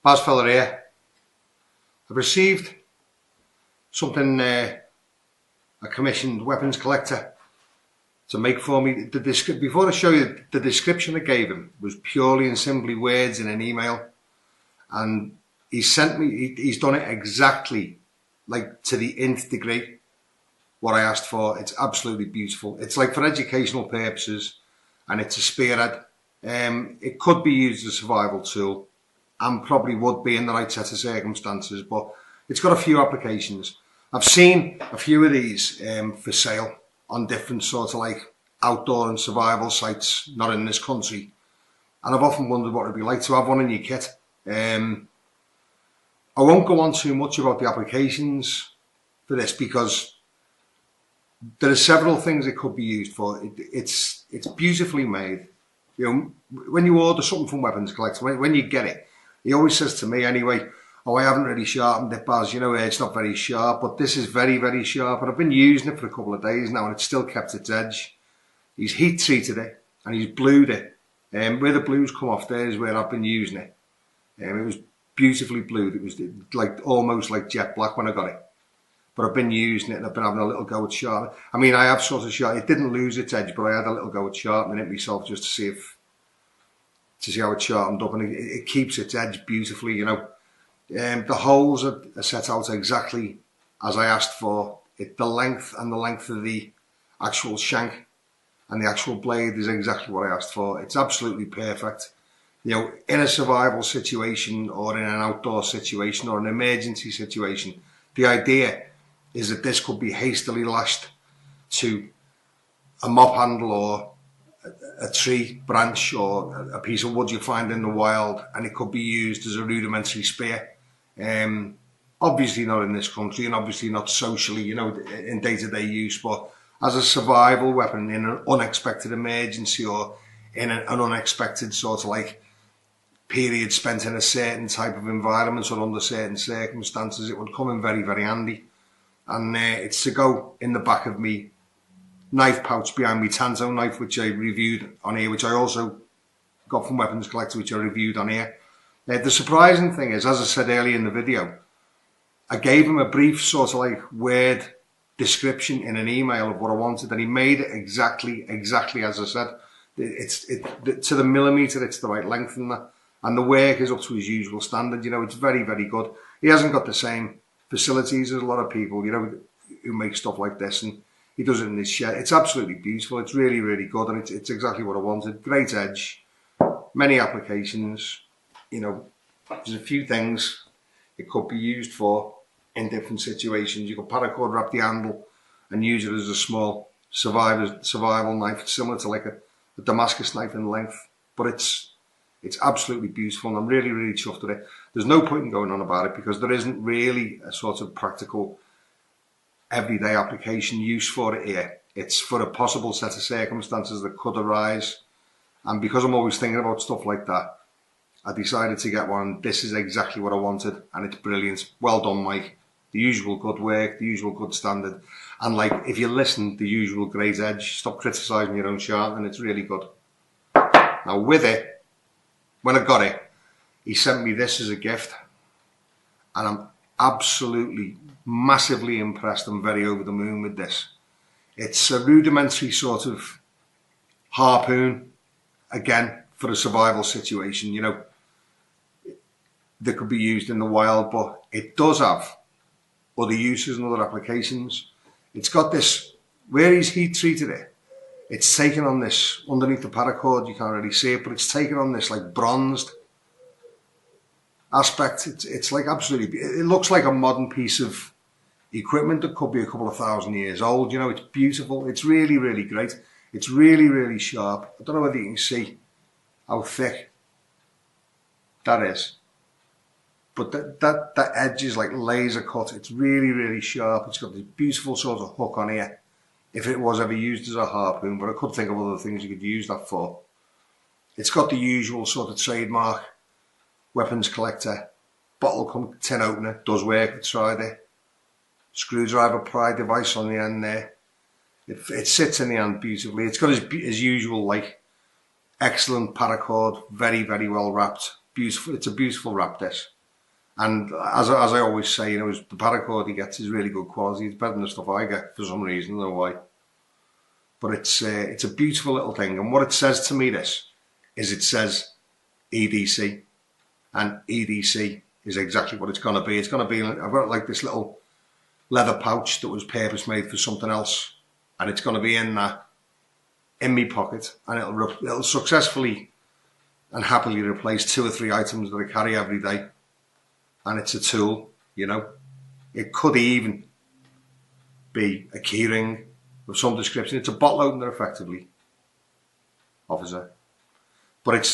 Baz fella here. I've received something, a commissioned weapons collector to make for me. Before I show you, the description I gave him was purely and simply words in an email, and he's done it exactly like to the nth degree what I asked for. It's absolutely beautiful. It's like for educational purposes, and it's a spearhead. It could be used as a survival tool, and probably would be in the right set of circumstances, but it's got a few applications. I've seen a few of these for sale on different sort of like outdoor and survival sites, not in this country, and I've often wondered what it'd be like to have one in your kit. I won't go on too much about the applications for this because there are several things it could be used for. It's beautifully made. You know, when you order something from Weaponscollector, when you get it, he always says to me anyway, "Oh, I haven't really sharpened it, Baz. You know, it's not very sharp, but this is very, very sharp." And I've been using it for a couple of days now, and it's still kept its edge. He's heat treated it, and he's blued it. Where the blues come off there is where I've been using it. It was beautifully blued. It was like almost like jet black when I got it. But I've been using it, and I've been having a little go at sharpening. I mean, I have sort of sharpened. It didn't lose its edge, but I had a little go at sharpening it myself just to see how it sharpened up, and it keeps its edge beautifully. You know, the holes are set out exactly as I asked for. The length of the actual shank and the actual blade is exactly what I asked for. It's absolutely perfect. You know, in a survival situation or in an outdoor situation or an emergency situation, the idea is that this could be hastily lashed to a mop handle or a tree branch or a piece of wood you find in the wild, and it could be used as a rudimentary spear. Obviously not in this country, and obviously not socially, you know, in day-to-day use, but as a survival weapon in an unexpected emergency or in an unexpected sort of like period spent in a certain type of environment or under certain circumstances, it would come in very, very handy. And it's to go in the back of me knife pouch behind me Tanto knife, which I reviewed on here, which I also got from Weaponscollector, which I reviewed on here. The surprising thing is, as I said earlier in the video, I gave him a brief sort of like word description in an email of what I wanted, and he made it exactly as I said. To the millimetre, it's the right length and the work is up to his usual standard. You know, it's very, very good. He hasn't got the same facilities as a lot of people, you know, who make stuff like this, and he does it in his shed. It's absolutely beautiful. It's really, really good, and it's exactly what I wanted. Great edge, many applications. You know, there's a few things it could be used for in different situations. You could paracord wrap the handle and use it as a small survival knife. It's similar to like a Damascus knife in length, but it's absolutely beautiful, and I'm really, really chuffed with it. There's no point in going on about it because there isn't really a sort of practical everyday application use for it here. It's for a possible set of circumstances that could arise, and because I'm always thinking about stuff like that, I decided to get one. This is exactly what I wanted, and it's brilliant. Well done, Mike. The usual good work, the usual good standard, and like, if you listen, the usual great edge. Stop criticising your own sharpening. It's really good. Now with it, when I got it, he sent me this as a gift, and I'm absolutely massively impressed. I'm very over the moon with this. It's a rudimentary sort of harpoon, again, for a survival situation, you know, that could be used in the wild, but it does have other uses and other applications. It's got this, where he's heat treated it, it's taken on this, underneath the paracord, you can't really see it, but it's taken on this like bronzed aspect. It's like absolutely, it looks like a modern piece of equipment that could be a couple of thousand years old. You know, it's beautiful. It's really, really great. It's really, really sharp. I don't know whether you can see how thick that is, but that edge is like laser cut. It's really, really sharp. It's got this beautiful sort of hook on here, if it was ever used as a harpoon, but I could think of other things you could use that for. It's got the usual sort of trademark Weaponscollector bottle tin opener. Does work. I tried it. Screwdriver pry device on the end there. It sits in the hand beautifully. It's got his usual like excellent paracord, very, very well wrapped. beautiful. It's a beautiful wrap this. And as I always say, you know, the paracord he gets is really good quality. It's better than the stuff I get for some reason. I don't know why. But it's a beautiful little thing. And what it says to me, this, is it says EDC. And EDC is exactly what it's going to be. It's going to be, I've got like this little leather pouch that was purpose made for something else. And it's going to be in that, in my pocket. And it'll successfully and happily replace 2 or 3 items that I carry every day. And it's a tool, you know. It could even be a keyring of some description. It's a bottle opener, effectively, officer. But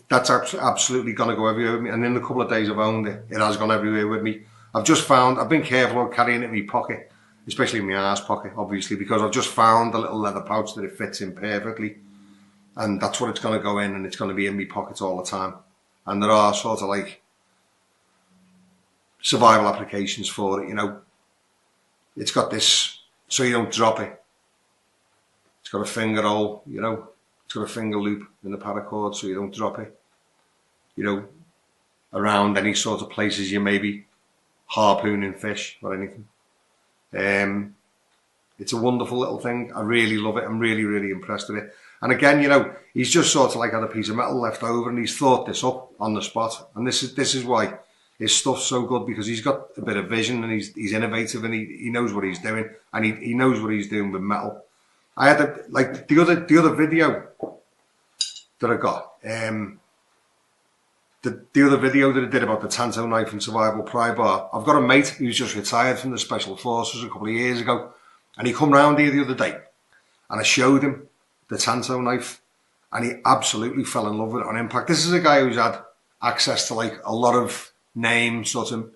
that's absolutely going to go everywhere with me. And in the couple of days I've owned it, it has gone everywhere with me. I've been careful about carrying it in my pocket, especially in my arse pocket, obviously, because I've just found a little leather pouch that it fits in perfectly. And that's what it's going to go in, and it's going to be in my pockets all the time. And there are sort of like survival applications for it, you know. It's got this, so you don't drop it. It's got a finger hole, you know. It's got a finger loop in the paracord, so you don't drop it, you know, around any sort of places you may be harpooning fish or anything. It's a wonderful little thing. I really love it. I'm really, really impressed with it. And again, you know, he's just sort of like had a piece of metal left over, and he's thought this up on the spot. And this is why his stuff's so good, because he's got a bit of vision, and he's innovative, and he knows what he's doing, and he knows what he's doing with metal. I had like the other video that I got, the other video that I did about the Tanto knife and survival pry bar. I've got a mate who's just retired from the Special Forces a couple of years ago, and he come round here the other day, and I showed him the Tanto knife, and he absolutely fell in love with it on impact. This is a guy who's had access to like a lot of name sort of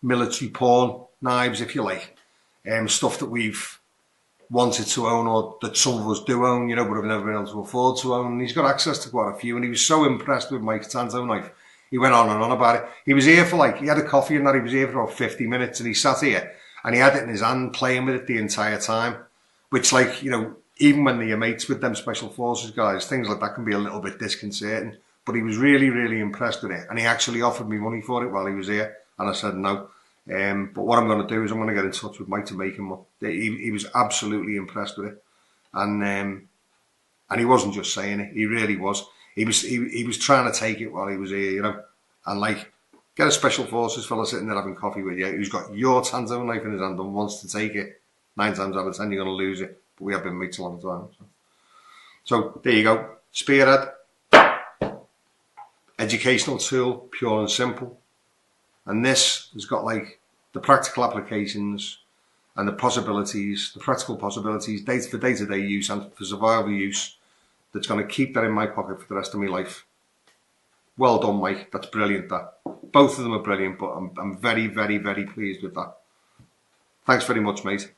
military porn knives, if you like, stuff that we've wanted to own, or that some of us do own, you know, but have never been able to afford to own. And he's got access to quite a few, and he was so impressed with Mike's Tanto knife. He went on and on about it. He was here for like, he had a coffee and that, he was here for about 50 minutes, and he sat here and he had it in his hand playing with it the entire time, which, like, you know, even when you're mates with them Special Forces guys, things like that can be a little bit disconcerting. But he was really, really impressed with it, and he actually offered me money for it while he was here, and I said no. But what I'm going to do is I'm going to get in touch with Mike to make him one. He was absolutely impressed with it, and he wasn't just saying it; he really was. He was trying to take it while he was here, you know, and like get a Special Forces fella sitting there having coffee with you, who's got your Tanto knife in his hand and wants to take it. 9 times out of 10, you're going to lose it. But we have been mates a long time. So there you go, spearhead. Educational tool, pure and simple. And this has got like the practical applications and the possibilities, the practical possibilities, for day-to-day use and for survival use, that's going to keep that in my pocket for the rest of my life. Well done, Mike. That's brilliant, that. Both of them are brilliant, but I'm very, very, very pleased with that. Thanks very much, mate.